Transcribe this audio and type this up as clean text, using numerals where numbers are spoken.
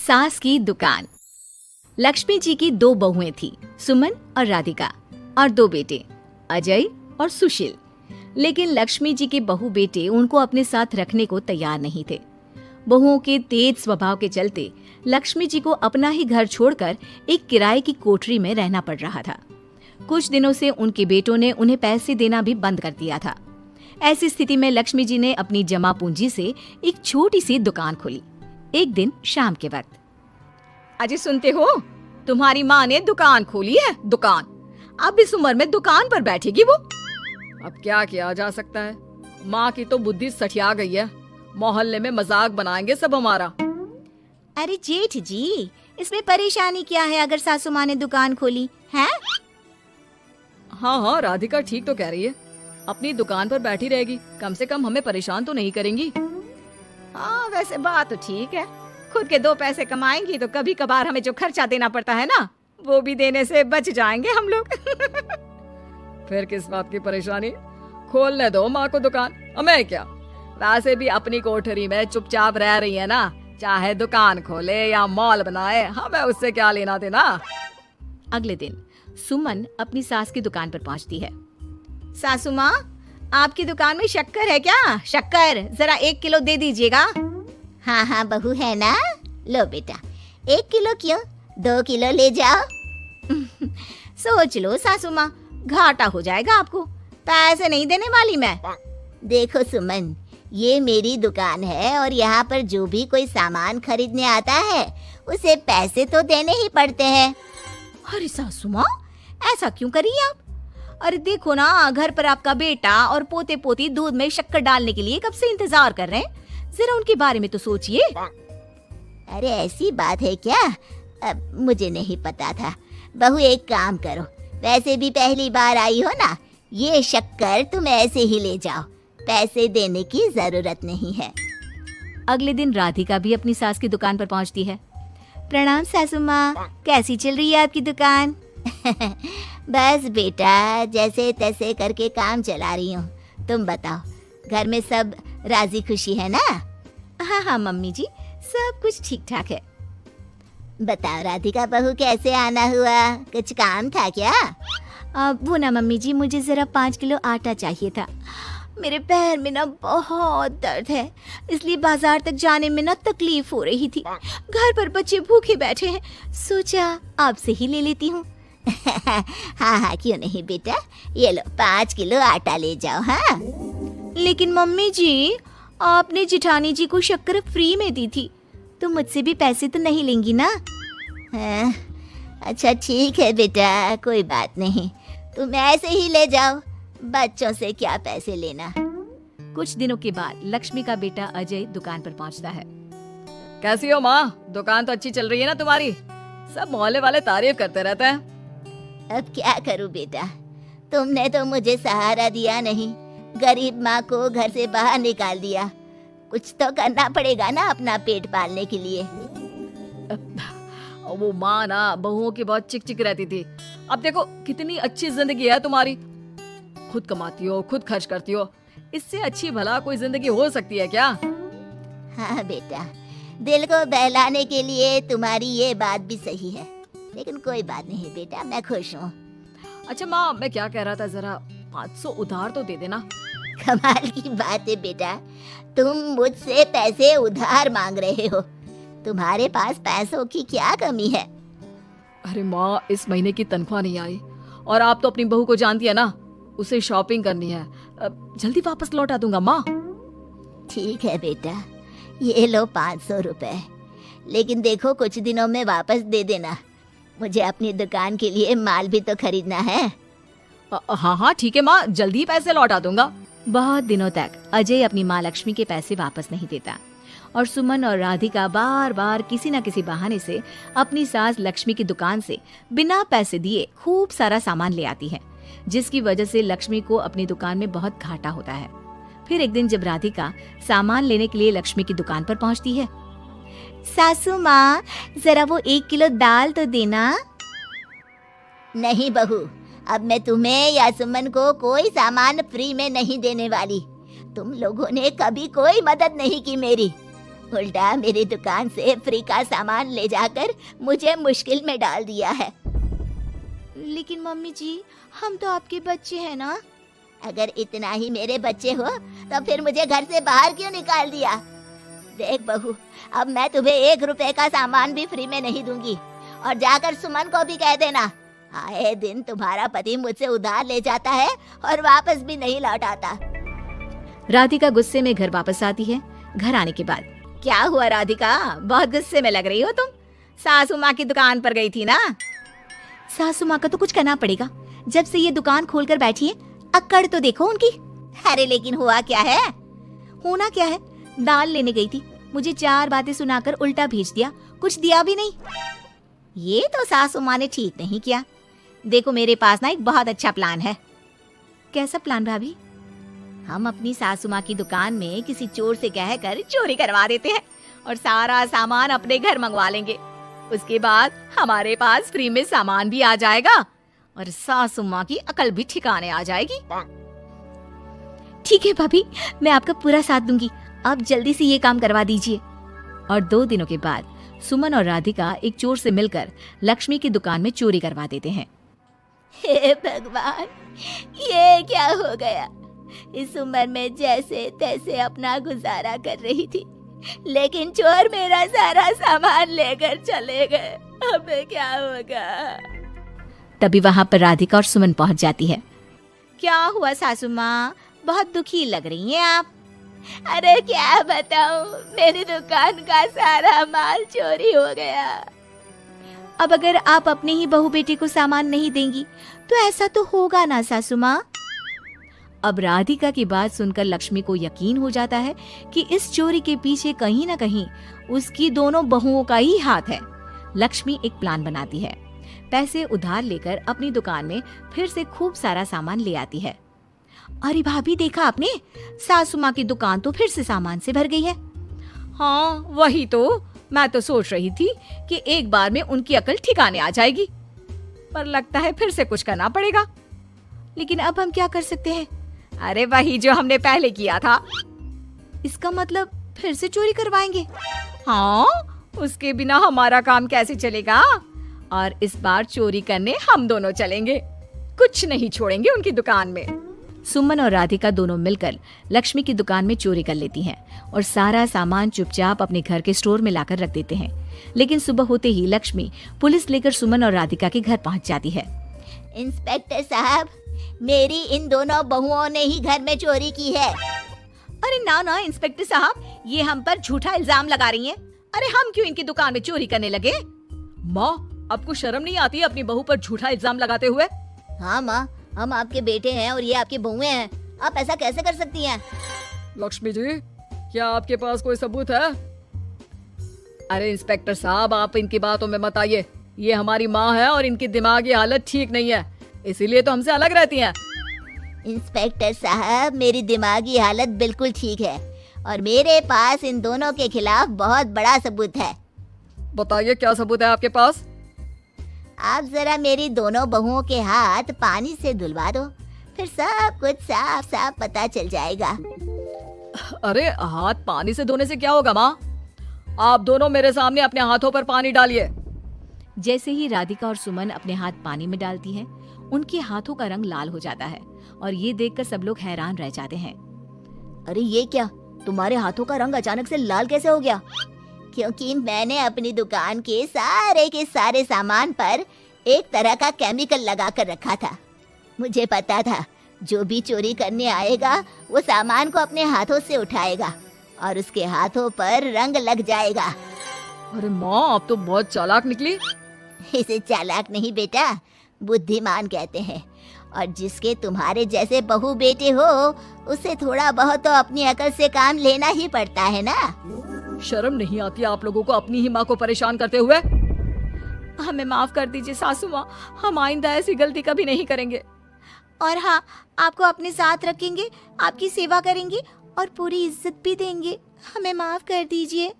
सास की दुकान। लक्ष्मी जी की दो बहुएं थी, सुमन और राधिका, और दो बेटे, अजय और सुशील। लेकिन लक्ष्मी जी के बहू बेटे उनको अपने साथ रखने को तैयार नहीं थे। बहुओं के तेज स्वभाव के चलते लक्ष्मी जी को अपना ही घर छोड़कर एक किराए की कोठरी में रहना पड़ रहा था। कुछ दिनों से उनके बेटों ने उन्हें पैसे देना भी बंद कर दिया था। ऐसी स्थिति में लक्ष्मी जी ने अपनी जमा पूंजी से एक छोटी सी दुकान खोली। एक दिन शाम के वक्त, अजय सुनते हो, तुम्हारी माँ ने दुकान खोली है। दुकान अब इस उम्र में दुकान पर बैठेगी वो। अब क्या किया जा सकता है, माँ की तो बुद्धि सठिया गई है। मोहल्ले में मजाक बनाएंगे सब हमारा। अरे जेठ जी, इसमें परेशानी क्या है अगर सासू माँ ने दुकान खोली है? हाँ, राधिका ठीक तो कह रही है। अपनी दुकान पर बैठी रहेगी, कम से कम हमें परेशान तो नहीं करेंगी। हाँ, वैसे बात तो ठीक है। खुद के दो पैसे कमाएंगी तो कभी कभार हमें जो खर्चा देना पड़ता है ना, वो भी देने से बच जाएंगे हम लोग। फिर किस बात की परेशानी, खोलने दो माँ को दुकान, हमें क्या। वैसे भी अपनी कोठरी में चुपचाप रह रही है ना, चाहे दुकान खोले या मॉल बनाए, हमें उससे क्या लेना देना। अगले दिन सुमन अपनी सास की दुकान पर पहुंचती है। सासू माँ, आपकी दुकान में शक्कर है क्या? शक्कर जरा 1 किलो दे दीजिएगा। हाँ हाँ बहू, है ना। लो बेटा, 1 किलो क्यों, 2 किलो ले जाओ। सोच लो सासू माँ, घाटा हो जाएगा आपको। पैसे नहीं देने वाली मैं। देखो सुमन, ये मेरी दुकान है और यहाँ पर जो भी कोई सामान खरीदने आता है उसे पैसे तो देने ही पड़ते हैं। अरे सासू माँ, ऐसा क्यों करी आप? अरे देखो ना, घर पर आपका बेटा और पोते पोती दूध में शक्कर डालने के लिए कब से इंतजार कर रहे हैं। जरा उनके बारे में तो सोचिए। अरे ऐसी बात है क्या? मुझे नहीं पता था। बहू एक काम करो, वैसे भी पहली बार आई हो ना, ये शक्कर तुम ऐसे ही ले जाओ, पैसे देने की जरूरत नहीं है। अगले दिन राधिका भी अपनी सास की दुकान पर पहुंचती है। प्रणाम सासू माँ, कैसी चल रही है आपकी दुकान? बस बेटा, जैसे तैसे करके काम चला रही हूँ। तुम बताओ, घर में सब राजी खुशी है ना? हाँ हाँ मम्मी जी, सब कुछ ठीक ठाक है। बताओ राधिका बहू, कैसे आना हुआ? कुछ काम था क्या? वो ना मम्मी जी, मुझे जरा 5 किलो आटा चाहिए था। मेरे पैर में ना बहुत दर्द है, इसलिए बाजार तक जाने में ना तकलीफ हो रही थी। घर पर बच्चे भूखे बैठे हैं, सोचा आपसे ही ले लेती हूँ। हाँ हाँ, क्यों नहीं बेटा, ये लो 5 किलो आटा ले जाओ। हाँ, लेकिन मम्मी जी, आपने जिठानी जी को शक्कर फ्री में दी थी, तो मुझसे भी पैसे तो नहीं लेंगी ना? हाँ, अच्छा ठीक है बेटा, कोई बात नहीं, तुम ऐसे ही ले जाओ, बच्चों से क्या पैसे लेना। कुछ दिनों के बाद लक्ष्मी का बेटा अजय दुकान पर पहुंचता है। कैसी हो माँ, दुकान तो अच्छी चल रही है ना तुम्हारी? सब मोहल्ले वाले तारीफ करते रहते हैं। अब क्या करूं बेटा, तुमने तो मुझे सहारा दिया नहीं, गरीब माँ को घर से बाहर निकाल दिया। कुछ तो करना पड़ेगा ना अपना पेट पालने के लिए। वो माँ ना बहुओं की बहुत चिक चिक रहती थी। अब देखो कितनी अच्छी जिंदगी है तुम्हारी, खुद कमाती हो, खुद खर्च करती हो। इससे अच्छी भला कोई जिंदगी हो सकती है क्या? हाँ बेटा, दिल को बहलाने के लिए तुम्हारी ये बात भी सही है, लेकिन कोई बात नहीं बेटा, मैं खुश हूँ। अच्छा माँ, मैं क्या कह रहा था, जरा 500 उधार तो दे देना। कमाल की बात है बेटा, तुम मुझसे पैसे उधार मांग रहे हो। तुम्हारे पास पैसों की क्या कमी है? अरे माँ, इस महीने की तनख्वाह नहीं आई और आप तो अपनी बहू को जानती है ना, उसे शॉपिंग करनी है। जल्दी वापस लौटा दूंगा माँ। ठीक है बेटा, ये लो 500 रुपए, लेकिन देखो कुछ दिनों में वापस दे देना, मुझे अपनी दुकान के लिए माल भी तो खरीदना है। हाँ हाँ ठीक है माँ, जल्दी पैसे लौटा दूंगा। बहुत दिनों तक अजय अपनी माँ लक्ष्मी के पैसे वापस नहीं देता और सुमन और राधिका बार बार किसी न किसी बहाने से अपनी सास लक्ष्मी की दुकान से बिना पैसे दिए खूब सारा सामान ले आती है, जिसकी वजह से लक्ष्मी को अपनी दुकान में बहुत घाटा होता है। फिर एक दिन जब राधिका सामान लेने के लिए लक्ष्मी की दुकान पर पहुंचती है। सासू माँ, जरा वो 1 किलो दाल तो देना। नहीं बहू, अब मैं तुम्हें या सुमन को कोई सामान फ्री में नहीं देने वाली। तुम लोगों ने कभी कोई मदद नहीं की मेरी। उल्टा मेरी दुकान से फ्री का सामान ले जाकर मुझे मुश्किल में डाल दिया है। लेकिन मम्मी जी, हम तो आपके बच्चे हैं ना। अगर इतना ही मेरे बच्चे हो तो फिर मुझे घर से बाहर क्यों निकाल दिया? देख बहू, अब मैं तुम्हें 1 रुपए का सामान भी फ्री में नहीं दूंगी। और जाकर सुमन को भी कह देना, आए दिन तुम्हारा पति मुझसे उधार ले जाता है और वापस भी नहीं लौट आता। राधिका गुस्से में घर वापस आती है। घर आने के बाद, क्या हुआ राधिका, बहुत गुस्से में लग रही हो तुम? सासू माँ की दुकान पर गई थी ना? सासू माँ का तो कुछ करना पड़ेगा, जब से ये दुकान खोलकर बैठी है। अक्कड़ तो देखो उनकी। अरे लेकिन हुआ क्या है? होना क्या है, दाल लेने गई थी, मुझे 4 बातें सुनाकर उल्टा भेज दिया, कुछ दिया भी नहीं। ये तो सासू माँ ने ठीक नहीं किया। देखो मेरे पास ना एक बहुत अच्छा प्लान है। कैसा प्लान भाभी? हम अपनी सासू माँ की दुकान में किसी चोर से कहकर चोरी करवा देते हैं और सारा सामान अपने घर मंगवा लेंगे। उसके बाद हमारे पास फ्री में सामान भी आ जाएगा और सासू माँ की अकल भी ठिकाने आ जाएगी। ठीक है भाभी, मैं आपका पूरा साथ दूंगी। आप जल्दी से ये काम करवा दीजिए। और 2 दिनों के बाद सुमन और राधिका एक चोर से मिलकर लक्ष्मी की दुकान में चोरी करवा देते हैं। हे भगवान, ये क्या हो गया? इस उम्र में जैसे तैसे अपना गुजारा कर रही थी, लेकिन चोर मेरा सारा सामान लेकर चले गए। अबे क्या होगा? तभी वहाँ पर राधिका और सुमन पहुँच जाती है। क्या हुआ सासू माँ, बहुत दुखी लग रही हैं आप? अरे क्या बताऊं, मेरी दुकान का सारा माल चोरी हो गया। अब अगर आप अपने ही बहू बेटे को सामान नहीं देंगी तो ऐसा तो होगा ना सासू माँ। अब राधिका की बात सुनकर लक्ष्मी को यकीन हो जाता है कि इस चोरी के पीछे कहीं न कहीं उसकी दोनों बहुओं का ही हाथ है। लक्ष्मी एक प्लान बनाती है। पैसे उधार लेकर अपनी दुकान में फिर से खूब सारा सामान ले आती है। अरे भाभी, देखा आपने, सासू माँ की दुकान तो फिर से सामान से भर गई है। हाँ वही तो, मैं तो सोच रही थी कि एक बार में उनकी अकल ठिकाने आ जाएगी, पर लगता है फिर से कुछ करना पड़ेगा। लेकिन अब हम क्या कर सकते हैं? अरे वही जो हमने पहले किया था। इसका मतलब फिर से चोरी करवाएंगे? हाँ, उसके बिना हमारा काम कैसे चलेगा? और इस बार चोरी करने हम दोनों चलेंगे, कुछ नहीं छोड़ेंगे उनकी दुकान में। सुमन और राधिका दोनों मिलकर लक्ष्मी की दुकान में चोरी कर लेती हैं और सारा सामान चुपचाप अपने घर के स्टोर में लाकर रख देते हैं। लेकिन सुबह होते ही लक्ष्मी पुलिस लेकर सुमन और राधिका के घर पहुंच जाती है। इंस्पेक्टर साहब, मेरी इन दोनों बहुओं ने ही घर में चोरी की है। अरे ना ना इंस्पेक्टर साहब, ये हम पर झूठा इल्जाम लगा रही हैं। अरे हम क्यों इनकी दुकान में चोरी करने लगे? माँ, आपको शर्म नहीं आती अपनी बहू पर झूठा इल्जाम लगाते हुए? हाँ माँ, हम आपके बेटे हैं और ये आपकी बहुएं हैं, आप ऐसा कैसे कर सकती हैं? लक्ष्मी जी, क्या आपके पास कोई सबूत है? अरे इंस्पेक्टर साहब, आप इनकी बातों में मत आइए। ये हमारी माँ है और इनकी दिमागी हालत ठीक नहीं है, इसीलिए तो हमसे अलग रहती हैं। इंस्पेक्टर साहब, मेरी दिमागी हालत बिल्कुल ठीक है और मेरे पास इन दोनों के खिलाफ बहुत बड़ा सबूत है। बताइए, क्या सबूत है आपके पास? आप जरा मेरी दोनों बहुओं के हाथ पानी से धुलवा दो, फिर सब कुछ साफ साफ पता चल जाएगा। अरे हाथ पानी से धोने से क्या होगा माँ? आप दोनों मेरे सामने अपने हाथों पर पानी डालिए। जैसे ही राधिका और सुमन अपने हाथ पानी में डालती हैं, उनके हाथों का रंग लाल हो जाता है और ये देखकर सब लोग हैरान रह जाते हैं। अरे ये क्या, तुम्हारे हाथों का रंग अचानक से लाल कैसे हो गया? क्योंकि मैंने अपनी दुकान के सारे सामान पर एक तरह का केमिकल लगा कर रखा था। मुझे पता था जो भी चोरी करने आएगा वो सामान को अपने हाथों से उठाएगा और उसके हाथों पर रंग लग जाएगा। अरे माँ, आप तो बहुत चालाक निकली। इसे चालाक नहीं बेटा, बुद्धिमान कहते हैं। और जिसके तुम्हारे जैसे बहू बेटे हो, उसे थोड़ा बहुत तो अपनी अकल से काम लेना ही पड़ता है ना। शर्म नहीं आती आप लोगों को अपनी ही माँ को परेशान करते हुए? हमें माफ कर दीजिए सासू माँ, हम आइंदा ऐसी गलती कभी नहीं करेंगे। और हाँ, आपको अपने साथ रखेंगे, आपकी सेवा करेंगे और पूरी इज्जत भी देंगे। हमें माफ कर दीजिए।